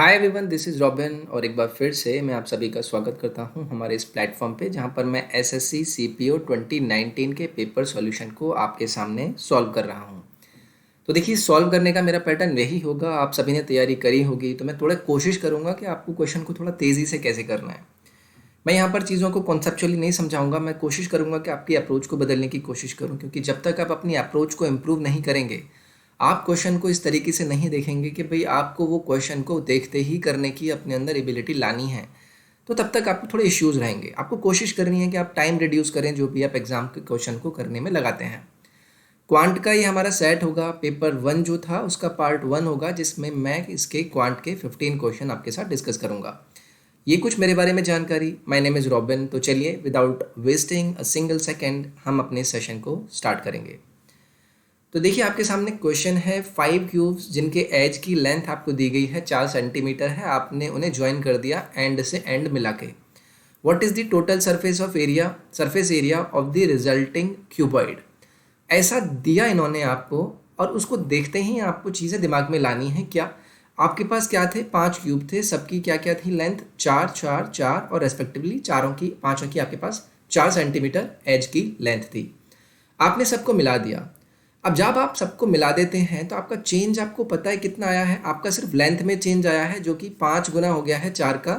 Hi everyone, this is robin और एक बार फिर से मैं आप सभी का स्वागत करता हूं हमारे इस प्लेटफॉर्म पे जहां पर मैं एसएससी सीपीओ 2019 के पेपर सॉल्यूशन को आपके सामने सॉल्व कर रहा हूं। तो देखिए, सॉल्व करने का मेरा पैटर्न यही होगा। आप सभी ने तैयारी करी होगी तो मैं थोड़ा कोशिश करूंगा कि आपको क्वेश्चन को थोड़ा तेज़ी से कैसे करना है। मैं यहाँ पर चीज़ों को कॉन्सेप्चुअली नहीं समझाऊंगा। मैं कोशिश करूंगा कि आपकी अप्रोच को बदलने की कोशिश करूँ, क्योंकि जब तक आप अपनी अप्रोच को इम्प्रूव नहीं करेंगे, आप क्वेश्चन को इस तरीके से नहीं देखेंगे कि भाई आपको वो क्वेश्चन को देखते ही करने की अपने अंदर एबिलिटी लानी है, तो तब तक आपको थोड़े इश्यूज़ रहेंगे। आपको कोशिश करनी है कि आप टाइम रिड्यूस करें जो भी आप एग्ज़ाम के क्वेश्चन को करने में लगाते हैं। क्वांट का ये हमारा सेट होगा। पेपर 1 जो था उसका पार्ट 1 होगा, जिसमें मैं इसके क्वांट के 15 क्वेश्चन आपके साथ डिस्कस करूंगा। ये कुछ मेरे बारे में जानकारी। My name is robin. तो चलिए, without wasting a single second हम अपने सेशन को स्टार्ट करेंगे। तो देखिए, आपके सामने क्वेश्चन है 5 क्यूब्स जिनके एज की लेंथ आपको दी गई है 4 सेंटीमीटर है। आपने उन्हें ज्वाइन कर दिया एंड से एंड मिला के। What is the total surface area of the resulting cuboid. ऐसा दिया इन्होंने आपको, और उसको देखते ही आपको चीज़ें दिमाग में लानी है। क्या आपके पास क्या थे? 5 क्यूब थे। सबकी क्या क्या थी लेंथ? 4 4 4 और रेस्पेक्टिवली चारों की, पाँचों की आपके पास 4 सेंटीमीटर एज की लेंथ थी। आपने सबको मिला दिया। अब जब आप सबको मिला देते हैं तो आपका चेंज आपको पता है कितना आया है? आपका सिर्फ लेंथ में चेंज आया है, जो कि 5 गुना हो गया है 4 का,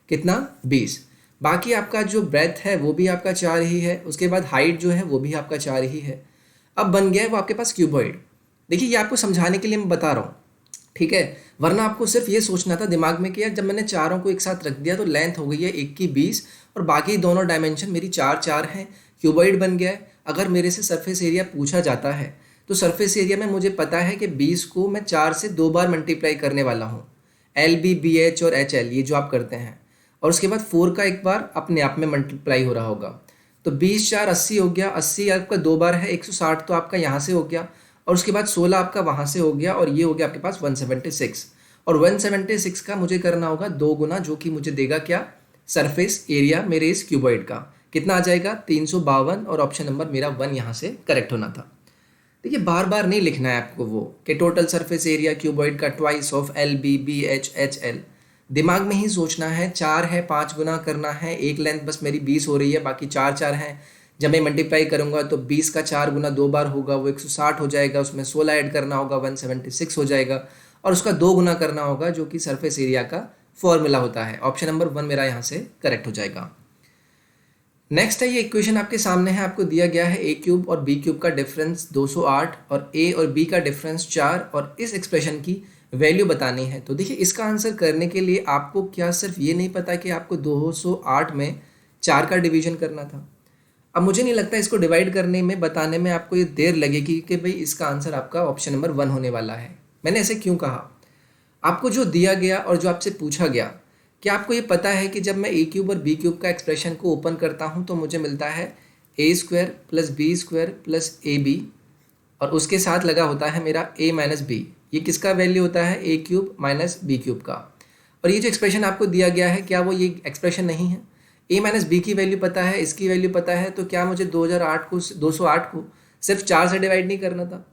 कितना? 20। बाकी आपका जो ब्रेथ है वो भी आपका 4 ही है। उसके बाद हाइट जो है वो भी आपका 4 ही है। अब बन गया है वो आपके पास क्यूबॉइड। देखिए, ये आपको समझाने के लिए मैं बता रहा हूँ, ठीक है? वरना आपको सिर्फ ये सोचना था दिमाग में कि यार, जब मैंने चारों को एक साथ रख दिया तो लेंथ हो गई है एक की 20 और बाकी दोनों डायमेंशन मेरी 4 4 हैं, क्यूबॉइड बन गया है। अगर मेरे से सरफेस एरिया पूछा जाता है तो सरफेस एरिया में मुझे पता है कि 20 को मैं 4 से 2 बार मल्टीप्लाई करने वाला हूँ। एल बी बी एच और एच एल, ये जो आप करते हैं, और उसके बाद 4 का एक बार अपने आप में मल्टीप्लाई हो रहा होगा। तो 20 4 80 हो गया। 80 आपका 2 बार है, 160 तो आपका यहाँ से हो गया, और उसके बाद 16 आपका वहाँ से हो गया, और ये हो गया आपके पास 176। और 176 का मुझे करना होगा 2 गुना, जो कि मुझे देगा क्या? सरफेस एरिया मेरे इस क्यूबॉइड का कितना आ जाएगा? 352। और ऑप्शन नंबर मेरा 1 यहाँ से करेक्ट होना था। देखिए, बार बार नहीं लिखना है आपको वो कि टोटल सरफेस एरिया क्यूबॉइड का twice of L B B H H L. दिमाग में ही सोचना है। 4 है, 5 गुना करना है। एक लेंथ बस मेरी 20 हो रही है, बाकी 4 4 हैं। जब मैं मल्टीप्लाई करूंगा तो 20 का 4 गुना 2 बार होगा, वो 160 हो जाएगा। उसमें 16 ऐड करना होगा, 176 हो जाएगा, और उसका 2 गुना करना होगा, जो कि सरफेस एरिया का फॉर्मूला होता है। ऑप्शन नंबर 1 मेरा यहाँ से करेक्ट हो जाएगा। नेक्स्ट है, ये इक्वेशन आपके सामने है। आपको दिया गया है ए क्यूब और बी क्यूब का डिफरेंस 208 और ए और बी का डिफरेंस 4, और इस एक्सप्रेशन की वैल्यू बतानी है। तो देखिए, इसका आंसर करने के लिए आपको क्या सिर्फ ये नहीं पता कि आपको 208 में 4 का डिवीजन करना था? अब मुझे नहीं लगता इसको डिवाइड करने में, बताने में आपको ये देर लगेगी कि भाई इसका आंसर आपका ऑप्शन नंबर 1 होने वाला है। मैंने ऐसे क्यों कहा? आपको जो दिया गया और जो आपसे पूछा गया, क्या आपको ये पता है कि जब मैं ए क्यूब और बी क्यूब का एक्सप्रेशन को ओपन करता हूँ तो मुझे मिलता है A square plus B square plus A B, और उसके साथ लगा होता है मेरा ए माइनस बी। ये किसका वैल्यू होता है? ए क्यूब माइनस बी क्यूब का। और ये जो एक्सप्रेशन आपको दिया गया है, क्या वो ये एक्सप्रेशन नहीं है? ए माइनस बी की वैल्यू पता है, इसकी वैल्यू पता है, तो क्या मुझे 208 को सिर्फ 4 से डिवाइड नहीं करना था?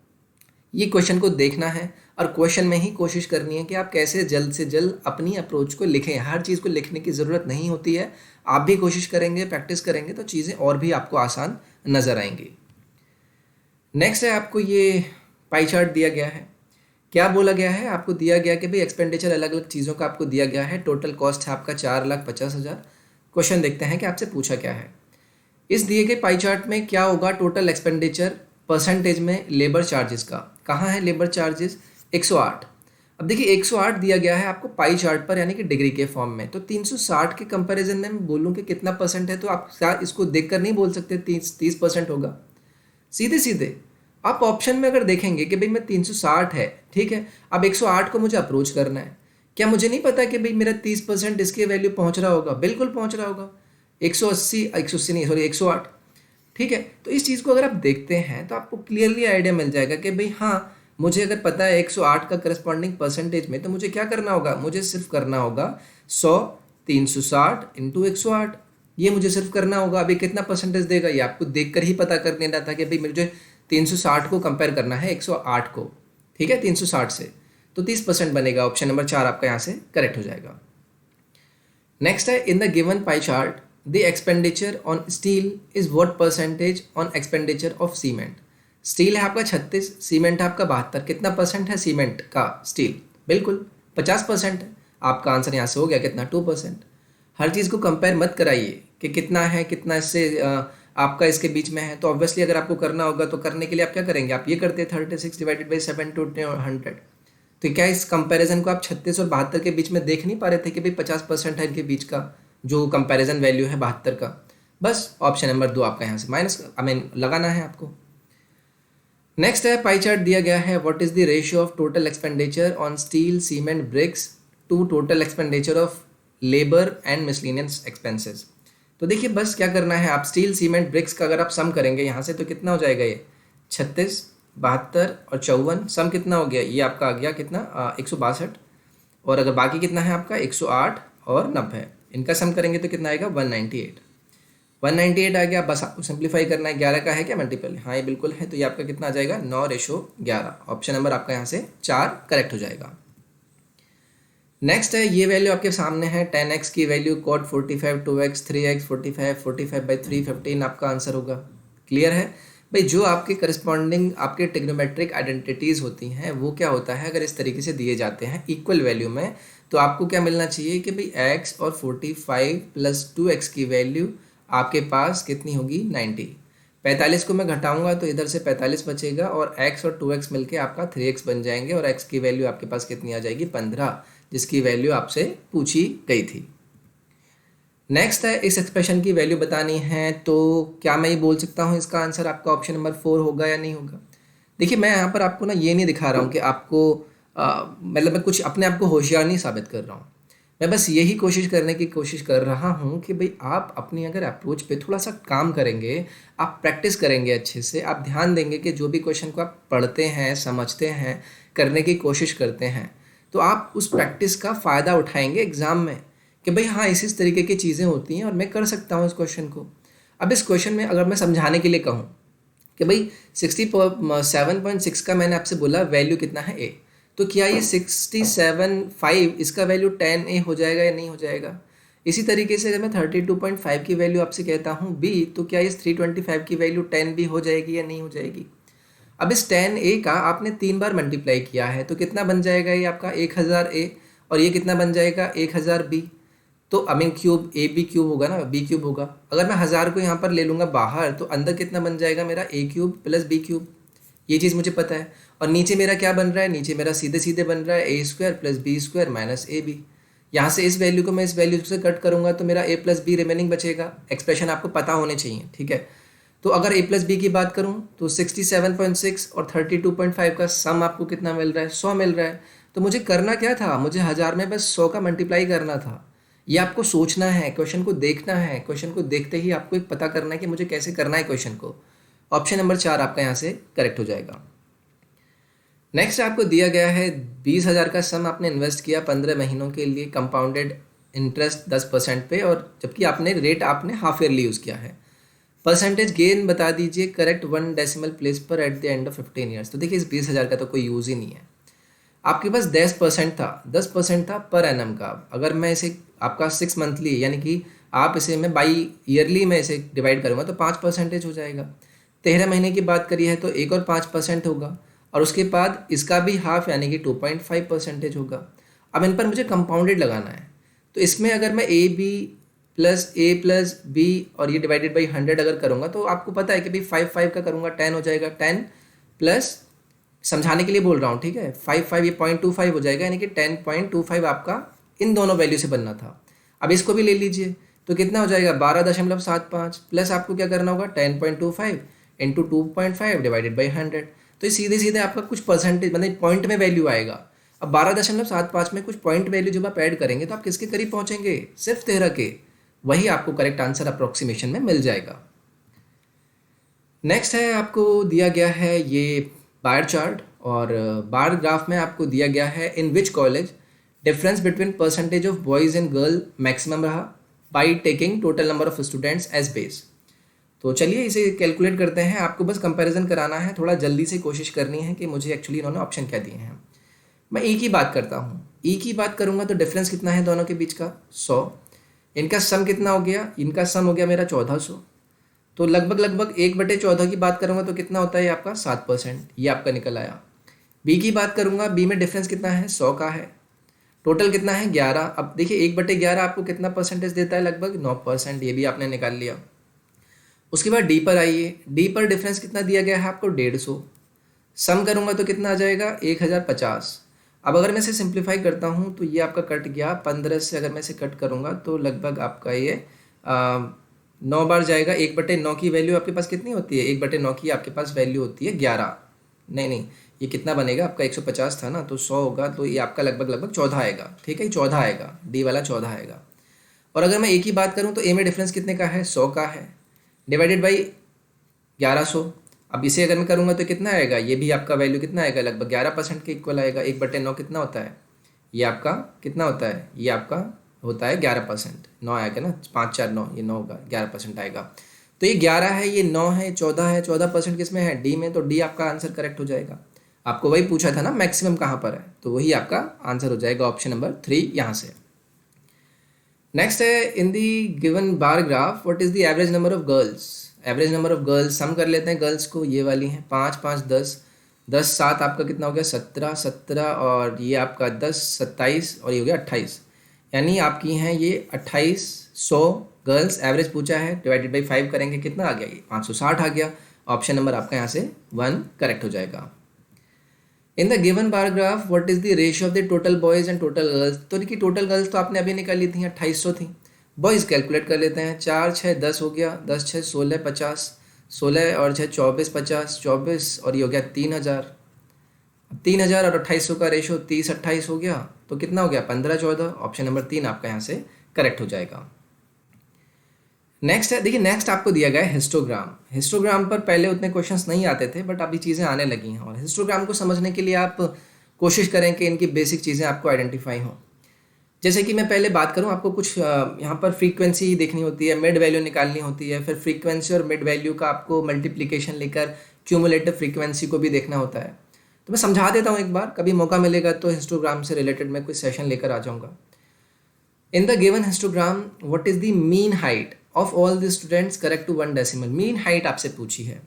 ये क्वेश्चन को देखना है और क्वेश्चन में ही कोशिश करनी है कि आप कैसे जल्द से जल्द अपनी अप्रोच को लिखें। हर चीज़ को लिखने की ज़रूरत नहीं होती है। आप भी कोशिश करेंगे, प्रैक्टिस करेंगे, तो चीज़ें और भी आपको आसान नज़र आएंगी। नेक्स्ट है, आपको ये पाई चार्ट दिया गया है। क्या बोला गया है? आपको दिया गया कि भाई एक्सपेंडिचर अलग अलग चीज़ों का आपको दिया गया है। टोटल कॉस्ट है आपका 4,50,000। क्वेश्चन देखते हैं कि आपसे पूछा क्या है। इस दिए गए पाई चार्ट में क्या होगा टोटल एक्सपेंडिचर परसेंटेज में लेबर चार्जेस का? कहाँ है लेबर चार्जेस? 108। अब देखिए, 108 दिया गया है आपको पाई चार्ट पर, यानी कि डिग्री के फॉर्म में। तो 360 के कंपैरिजन में मैं बोलूँ कि कितना परसेंट है, तो आप इसको देखकर नहीं बोल सकते 30% होगा। सीधे सीधे आप ऑप्शन में अगर देखेंगे कि भाई मैं 360 है, ठीक है, अब 108 को मुझे अप्रोच करना है। क्या मुझे नहीं पता कि भाई मेरा 30% इसके वैल्यू पहुंच रहा होगा? बिल्कुल पहुंच रहा होगा। 180 नहीं, सॉरी 108, ठीक है। तो इस चीज़ को अगर आप देखते हैं तो आपको क्लियरली आइडिया मिल जाएगा कि भाई हाँ, मुझे अगर पता है 108 का करस्पॉन्डिंग परसेंटेज में, तो मुझे क्या करना होगा? मुझे सिर्फ करना होगा 100 360 इंटू 108। ये मुझे सिर्फ करना होगा। अभी कितना परसेंटेज देगा ये आपको देखकर ही पता कर लेना था कि भाई मुझे 360 को कंपेयर करना है 108 को, ठीक है, 360 से। तो 30% बनेगा। ऑप्शन नंबर 4 आपका यहाँ से करेक्ट हो जाएगा। नेक्स्ट है, इन the given pie chart the expenditure on steel is what percentage on expenditure of cement. Steel है आपका 36, सीमेंट है आपका 72। कितना परसेंट है सीमेंट का स्टील? बिल्कुल 50% है। आपका आंसर यहाँ से हो गया कितना? 2%। हर चीज़ को कंपेयर मत कराइए कि कितना है कितना इससे आपका इसके बीच में है। तो ऑब्वियसली अगर आपको करना होगा तो करने के लिए आप क्या करेंगे? आप ये करते 36 डिवाइडेड बाई 7 टू 100। तो क्या इस कंपैरिजन को आप 36 और 72 के बीच में देख नहीं पा रहे थे कि भाई 50% है इनके बीच का जो कंपैरिजन वैल्यू है 72 का? बस ऑप्शन नंबर 2 आपका यहाँ से माइनस लगाना है आपको। नेक्स्ट है, पाई चार्ट दिया गया है, what is the ratio of total expenditure on steel cement bricks to total expenditure of labour and miscellaneous expenses. तो देखिए बस क्या करना है, आप स्टील सीमेंट ब्रिक्स का अगर आप सम करेंगे यहाँ से तो कितना हो जाएगा? ये 36, 72 और 54, सम कितना हो गया? ये आपका आ गया कितना? 162। और अगर बाकी कितना है आपका? 108 और 90, इनका सम करेंगे तो कितना आएगा? 198। 198 आ गया। बस आपको सिंप्लीफाई करना है। 11 का है क्या मल्टीपल? हाँ ये बिल्कुल है। तो ये आपका कितना आ जाएगा? 9:11। ऑप्शन नंबर आपका यहाँ से 4 करेक्ट हो जाएगा। नेक्स्ट है, ये वैल्यू आपके सामने है 10x की वैल्यू cot 45 2x 3x 45 45/3 15 आपका आंसर होगा। क्लियर है भाई? जो आपके करस्पॉन्डिंग आपके ट्रिग्नोमेट्रिक आइडेंटिटीज़ होती हैं वो क्या होता है, अगर इस तरीके से दिए जाते हैं इक्वल वैल्यू में, तो आपको क्या मिलना चाहिए कि भाई x और 45 + 2x की वैल्यू आपके पास कितनी होगी? 90। 45 को मैं घटाऊंगा तो इधर से 45 बचेगा और x और 2x मिलके आपका 3x बन जाएंगे और x की वैल्यू आपके पास कितनी आ जाएगी? 15, जिसकी वैल्यू आपसे पूछी गई थी। नेक्स्ट है, इस एक्सप्रेशन की वैल्यू बतानी है, तो क्या मैं ये बोल सकता हूँ इसका आंसर आपका ऑप्शन नंबर 4 होगा या नहीं होगा? देखिए मैं यहाँ पर आपको ना ये नहीं दिखा रहा हूँ कि आपको मतलब मैं कुछ अपने आप को होशियार नहीं साबित कर रहा हूँ। मैं बस यही कोशिश करने की कोशिश कर रहा हूँ कि भाई आप अपनी अगर अप्रोच पे थोड़ा सा काम करेंगे, आप प्रैक्टिस करेंगे अच्छे से, आप ध्यान देंगे कि जो भी क्वेश्चन को आप पढ़ते हैं, समझते हैं, करने की कोशिश करते हैं, तो आप उस प्रैक्टिस का फ़ायदा उठाएंगे एग्ज़ाम में कि भाई हाँ इस तरीके की चीज़ें होती हैं और मैं कर सकता हूँ इस क्वेश्चन को। अब इस क्वेश्चन में अगर मैं समझाने के लिए कहूँ कि भाई 67.6 का मैंने आपसे बोला वैल्यू कितना है a, तो क्या ये 67.5 इसका वैल्यू 10a हो जाएगा या नहीं हो जाएगा? इसी तरीके से अगर मैं 32.5 की वैल्यू आपसे कहता हूँ b, तो क्या इस 325 की वैल्यू 10b हो जाएगी या नहीं हो जाएगी? अब इस 10a का आपने 3 बार मल्टीप्लाई किया है तो कितना बन जाएगा? ये आपका 1000a और ये कितना बन जाएगा? 1000b। तो क्यूब ए बी क्यूब होगा ना, बी क्यूब होगा। अगर मैं 1000 को यहाँ पर ले लूँगा बाहर तो अंदर कितना बन जाएगा मेरा? a cube + b cube. ये चीज़ मुझे पता है। और नीचे मेरा क्या बन रहा है? नीचे मेरा सीधे सीधे बन रहा है a² + b² - ab। यहाँ से इस वैल्यू को मैं इस वैल्यू से कट करूँगा तो मेरा a + b रिमेनिंग बचेगा। एक्सप्रेशन आपको पता होने चाहिए, ठीक है? तो अगर a + b की बात करूँ तो 67.6 और 32.5 का सम आपको कितना मिल रहा है? 100 मिल रहा है। तो मुझे करना क्या था? मुझे 1000 में बस 100 का मल्टीप्लाई करना था। ये आपको सोचना है, क्वेश्चन को देखना है, क्वेश्चन को देखते ही आपको एक पता करना है कि मुझे कैसे करना है क्वेश्चन को। ऑप्शन नंबर 4 आपका यहाँ से करेक्ट हो जाएगा। नेक्स्ट आपको दिया गया है 20,000 का सम आपने इन्वेस्ट किया 15 महीनों के लिए, कंपाउंडेड इंटरेस्ट 10% पे, और जबकि आपने रेट आपने हाफ ईयरली यूज़ किया है। परसेंटेज गेन बता दीजिए करेक्ट 1 डेसिमल प्लेस पर at the end of 15 years. तो देखिए इस 20,000 का तो कोई यूज़ ही नहीं है। आपके पास 10% था पर एनम का। अगर मैं इसे आपका 6 मंथली यानी कि आप इसे मैं बाई ईयरली में इसे डिवाइड करूँगा तो 5% हो जाएगा। 13 महीने की बात करी है तो एक और 5% होगा और उसके बाद इसका भी हाफ यानी कि 2.5% होगा। अब इन पर मुझे कंपाउंडेड लगाना है, तो इसमें अगर मैं a+a+b और ये डिवाइडेड बाई 100 अगर करूँगा तो आपको पता है कि भाई 5 का करूँगा 10 हो जाएगा। 10 प्लस, समझाने के लिए बोल रहा हूँ, ठीक है, 5 ये 0.25 हो जाएगा, यानी कि 10.25 आपका इन दोनों वैल्यू से बनना था। अब इसको भी ले लीजिए तो कितना हो जाएगा? 12.75 प्लस आपको क्या करना होगा? 10.25 इंटू 2.5 डिवाइडेड बाई 100। तो ये सीधे सीधे आपका कुछ परसेंटेज मतलब पॉइंट में वैल्यू आएगा। अब 12.75 में कुछ पॉइंट वैल्यू जब आप ऐड करेंगे तो आप किसके करीब पहुंचेंगे? सिर्फ 13 के। वही आपको करेक्ट आंसर अप्रोक्सीमेशन में मिल जाएगा। नेक्स्ट है, आपको दिया गया है ये बार चार्ट, और बार ग्राफ में आपको दिया गया है in which college difference between percentage of boys and girl maximum रहा by taking total number of students as base. तो चलिए इसे कैलकुलेट करते हैं। आपको बस कंपैरिजन कराना है, थोड़ा जल्दी से कोशिश करनी है कि मुझे एक्चुअली इन्होंने ऑप्शन क्या दिए हैं। मैं ई की बात करता हूँ, ई की बात करूँगा तो डिफरेंस कितना है दोनों के बीच का 100। इनका सम कितना हो गया, इनका सम हो गया मेरा 1400। तो लगभग लगभग 1/14 की बात करूँगा तो कितना होता है ये आपका 7%, ये आपका निकल आया। बी की बात करूँगा, बी में डिफरेंस कितना है 100 का है, टोटल कितना है 11। अब देखिए 1/11 आपको कितना परसेंटेज देता है, लगभग 9%, ये भी आपने निकाल लिया। उसके बाद डी पर आइए, डी पर डिफरेंस कितना दिया गया है आपको 150। सम करूँगा तो कितना आ जाएगा 1050। अब अगर मैं इसे सिंप्लीफाई करता हूँ तो ये आपका कट गया 15 से, अगर मैं इसे कट करूँगा तो लगभग आपका ये 9 बार जाएगा। 1/9 की वैल्यू आपके पास कितनी होती है, 1/9 की आपके पास वैल्यू होती है 11। नहीं, ये कितना बनेगा आपका 150 था ना, तो 100 होगा, तो ये आपका लगभग लगभग 14 आएगा। ठीक है, 14 आएगा, डी वाला 14 आएगा। और अगर मैं ए की बात करूँ तो ए में डिफरेंस कितने का है 100 का है, डिवाइडेड बाई 1100। अब इसे अगर मैं करूँगा तो कितना आएगा, ये भी आपका वैल्यू कितना आएगा, लगभग 11% के इक्वल आएगा। 1/9 कितना होता है, ये आपका कितना होता है, ये आपका होता है 11%। 9 आएगा ना, 5 4 9, ये 9 होगा, 11% आएगा। तो ये 11 है, ये 9 है, 14 है, 14% किस में है, डी में, तो डी आपका आंसर करेक्ट हो जाएगा। आपको वही पूछा था ना मैक्सिमम कहाँ पर है, तो वही आपका आंसर हो जाएगा ऑप्शन नंबर 3 यहाँ से। नेक्स्ट है, in the given bar graph what is the average number of girls. Average number of girls sum कर लेते हैं गर्ल्स को, ये वाली हैं 5 5 10 10 7 आपका कितना हो गया 17 17, और ये आपका 10 27 और ये हो गया 28, यानी आपकी हैं ये 2800 गर्ल्स एवरेज पूछा है, डिवाइडेड बाई 5 करेंगे कितना आ गया, ये 560 आ गया। ऑप्शन नंबर आपका यहाँ से 1 करेक्ट हो जाएगा। इन the given bar graph what is the ratio of the total boys and total girls. तो देखिए टोटल गर्ल्स तो आपने अभी निकाली थी, 2800 थी। बॉयज़ कैलकुलेट कर लेते हैं, 4 6 10 हो गया, 10 6 16 50, 16 और 6 24 50, 24 और ये हो गया 3000। 3000 और 2800 का रेशो 30 28 हो गया, तो कितना हो गया 15 14। ऑप्शन नंबर 3 आपका यहाँ से करेक्ट हो जाएगा। नेक्स्ट है, देखिए नेक्स्ट आपको दिया गया है हिस्टोग्राम। हिस्टोग्राम पर पहले उतने क्वेश्चंस नहीं आते थे, बट अभी चीज़ें आने लगी हैं, और हिस्टोग्राम को समझने के लिए आप कोशिश करें कि इनकी बेसिक चीज़ें आपको आइडेंटिफाई हों। जैसे कि मैं पहले बात करूं, आपको कुछ यहाँ पर फ्रीक्वेंसी देखनी होती है, मिड वैल्यू निकालनी होती है, फिर फ्रीक्वेंसी और मिड वैल्यू का आपको मल्टीप्लिकेशन लेकर क्यूमुलेटिव फ्रीक्वेंसी को भी देखना होता है। तो मैं समझा देता हूँ एक बार, कभी मौका मिलेगा तो हिस्टोग्राम से रिलेटेड मैं कोई सेशन लेकर आ जाऊँगा। In the given histogram what is the mean height of all the students correct to 1 decimal. Mean height आपसे पूछी है,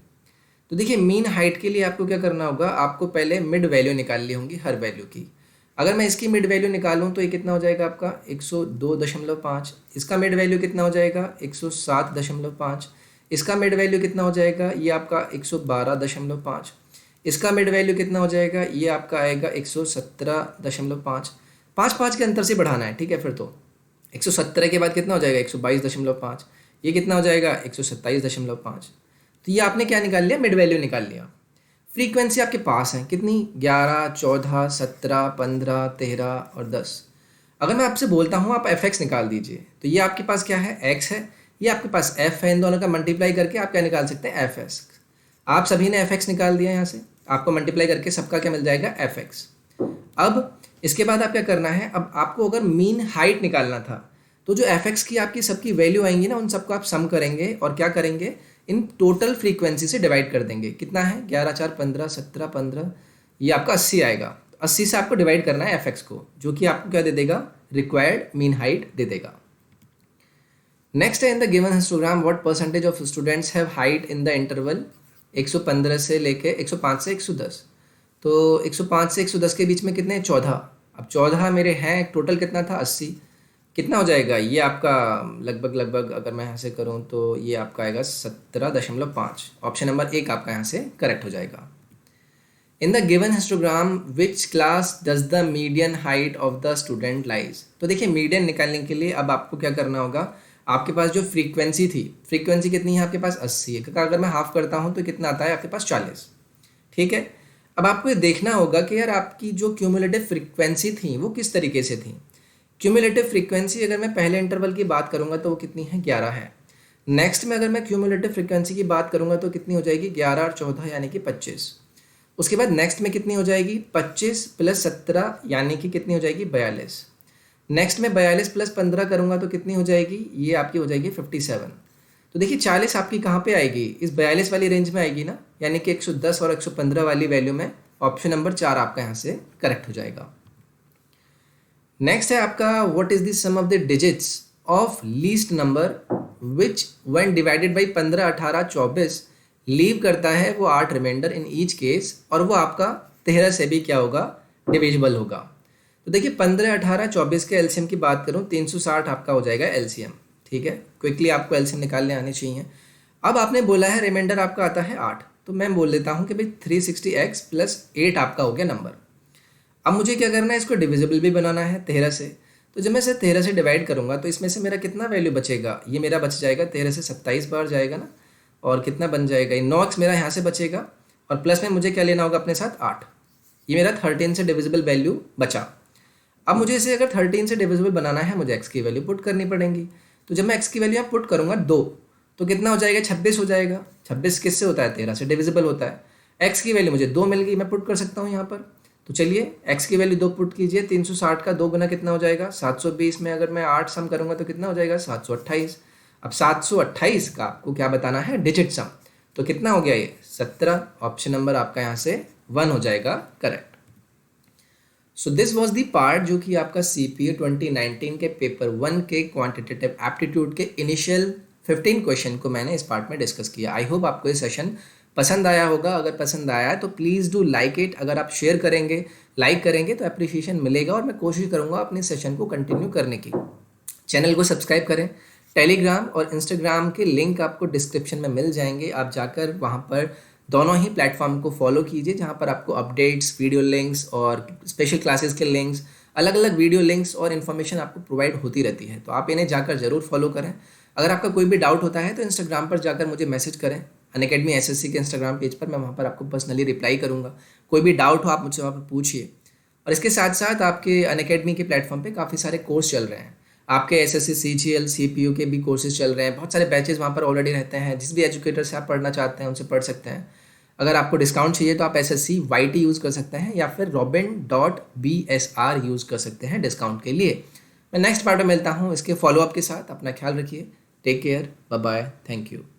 तो देखिए मीन हाइट के लिए आपको क्या करना होगा, आपको पहले मिड वैल्यू निकालनी होगी हर वैल्यू की। अगर मैं इसकी मिड वैल्यू निकालूं तो ये कितना हो जाएगा आपका 102.5। इसका मिड वैल्यू कितना हो जाएगा 107.5। इसका मिड वैल्यू कितना हो जाएगा, ये आपका 112.5। इसका मिड वैल्यू कितना हो जाएगा, ये आपका आएगा 117.5। 5 के अंतर से बढ़ाना है, ठीक है। फिर तो 117 के बाद कितना हो जाएगा 122.5, ये कितना हो जाएगा 127.5। तो ये आपने क्या निकाल लिया, मिड वैल्यू निकाल लिया। फ्रीक्वेंसी आपके पास है कितनी, 11 14 17 15 13 और 10। अगर मैं आपसे बोलता हूँ आप f(x) निकाल दीजिए, तो ये आपके पास क्या है x है, ये आपके पास f है, इन दोनों का मल्टीप्लाई करके आप क्या निकाल सकते हैं fx। आप सभी ने f(x) निकाल दिया, यहाँ से आपको मल्टीप्लाई करके सबका क्या मिल जाएगा fx। अब इसके बाद आप क्या करना है, अब आपको अगर मीन हाइट निकालना था तो जो fx की आपकी सबकी वैल्यू आएंगी ना, उन सबको आप सम करेंगे और क्या करेंगे, इन टोटल फ्रीक्वेंसी से डिवाइड कर देंगे। कितना है 11 4 15 17 15, ये आपका 80 आएगा। 80 से आपको डिवाइड करना है fx को, जो कि आपको क्या दे देगा, रिक्वायर्ड मीन हाइट दे देगा। नेक्स्ट है, इन the given histogram what percentage of students have height in the interval 115 से लेके 105 से 110। तो 105 से 110 के बीच में कितने हैं 14। अब 14 मेरे हैं, टोटल कितना था 80। कितना हो जाएगा, ये आपका लगभग अगर मैं यहाँ से करूँ तो ये आपका आएगा 17.5। ऑप्शन नंबर 1 आपका यहाँ से करेक्ट हो जाएगा। इन the given histogram which class does the median height of the student lies. तो देखिए मीडियन निकालने के लिए अब आपको क्या करना होगा, आपके पास जो फ्रीक्वेंसी थी, फ्रीक्वेंसी कितनी है आपके पास 80 है, क्योंकि अगर मैं हाफ करता हूँ तो कितना आता है आपके पास 40। ठीक है, अब आपको ये देखना होगा कि यार आपकी जो क्यूमुलेटिव फ्रीक्वेंसी थी वो किस तरीके से थी। क्यूमुलेटिव फ्रीक्वेंसी अगर मैं पहले इंटरवल की बात करूंगा तो वो कितनी है 11 है। नेक्स्ट में अगर मैं क्यूमुलेटिव फ्रीक्वेंसी की बात करूंगा तो कितनी हो जाएगी 11 और 14 यानी कि 25। उसके बाद नेक्स्ट में कितनी हो जाएगी 25 + 17 यानी कि कितनी हो जाएगी 42। नेक्स्ट में 42 + 15 करूंगा तो कितनी हो जाएगी, ये आपकी हो जाएगी 57। तो देखिए 40 आपकी कहाँ पे आएगी, इस 42 वाली रेंज में आएगी ना, यानी कि 110 और 115 वाली वैल्यू में ऑप्शन नंबर 4 आपका यहाँ से करेक्ट हो जाएगा। नेक्स्ट है आपका what is the sum of the digits of least number which when divided by 15, 18, 24 leave करता है वो 8 रिमाइंडर इन ईच केस, और वो आपका 13 से भी क्या होगा, डिविजिबल होगा। तो देखिए 15, 18, 24 के एलसीएम की बात करूँ 360 आपका हो जाएगा एलसीएम। ठीक है, क्विकली आपको एलसीएम निकालने आने चाहिए। अब आपने बोला है रिमाइंडर आपका आता है 8, तो मैं बोल देता हूँ कि भाई 360x प्लस 8 आपका हो गया नंबर। अब मुझे क्या करना है, इसको डिविजिबल भी बनाना है 13 से। तो जब मैं इसे 13 से डिवाइड करूँगा तो इसमें से मेरा कितना वैल्यू बचेगा, ये मेरा बच जाएगा 13 से 27 बार जाएगा ना, और कितना बन जाएगा, ये 9x मेरा यहाँ से बचेगा, और प्लस में मुझे क्या लेना होगा अपने साथ 8। ये मेरा 13 से डिविजिबल वैल्यू बचा। अब मुझे इसे अगर 13 से डिविजिबल बनाना है, मुझे x की वैल्यू पुट करनी पड़ेगी। तो जब मैं x की वैल्यू यहाँ पुट करूँगा 2, तो कितना हो जाएगा, 26 हो जाएगा। 26 किससे होता है, 13 से डिविजिबल होता है। x की वैल्यू मुझे 2 मिल गई, मैं पुट कर सकता हूँ यहाँ पर। तो चलिए x की वैल्यू 2 पुट कीजिए, 360 का 2 गुना कितना हो जाएगा, 720 में अगर मैं 8 सम करूँगा तो कितना हो जाएगा, 728। अब 728 का आपको क्या बताना है, डिजिट सम। तो कितना हो गया ये, 17। ऑप्शन नंबर आपका यहाँ से 1 हो जाएगा correct. So this was the part जो कि आपका CPO 2019 के पेपर 1 के क्वांटिटेटिव एप्टीट्यूड के इनिशियल 15 क्वेश्चन को मैंने इस पार्ट में डिस्कस किया। आई होप आपको ये सेशन पसंद आया होगा। अगर पसंद आया है तो प्लीज़ डू लाइक इट। अगर आप शेयर करेंगे, लाइक करेंगे तो अप्रिशिएशन मिलेगा, और मैं कोशिश करूँगा अपने सेशन को कंटिन्यू करने की। चैनल को सब्सक्राइब करें। टेलीग्राम और इंस्टाग्राम के लिंक आपको डिस्क्रिप्शन में मिल जाएंगे, आप जाकर वहाँ पर दोनों ही प्लेटफॉर्म को फॉलो कीजिए, जहाँ पर आपको अपडेट्स, वीडियो लिंक्स और स्पेशल क्लासेस के लिंक्स, अलग अलग वीडियो लिंक्स और इन्फॉर्मेशन आपको प्रोवाइड होती रहती है। तो आप इन्हें जाकर ज़रूर फॉलो करें। अगर आपका कोई भी डाउट होता है तो इंस्टाग्राम पर जाकर मुझे मैसेज करें, अनअकैडमी SSC के इंस्टाग्राम पेज पर। मैं वहाँ पर आपको पर्सनली रिप्लाई करूँगा। कोई भी डाउट हो आप मुझसे वहाँ पर पूछिए। और इसके साथ साथ आपके अनअकैडमी के प्लेटफॉर्म पे काफ़ी सारे कोर्स चल रहे हैं। आपके SSC, CGL, CPO के भी कोर्सेज चल रहे हैं। बहुत सारे बैचेस वहाँ पर ऑलरेडी रहते हैं। जिस भी एजुकेटर से आप पढ़ना चाहते हैं उनसे पढ़ सकते हैं। अगर आपको डिस्काउंट चाहिए तो आप SSC YT यूज़ कर सकते हैं, या फिर robin.bsr यूज़ कर सकते हैं डिस्काउंट के लिए। मैं नेक्स्ट पार्ट में मिलता हूँ इसके फॉलोअप के साथ। अपना ख्याल रखिए। Take care, bye bye, thank you.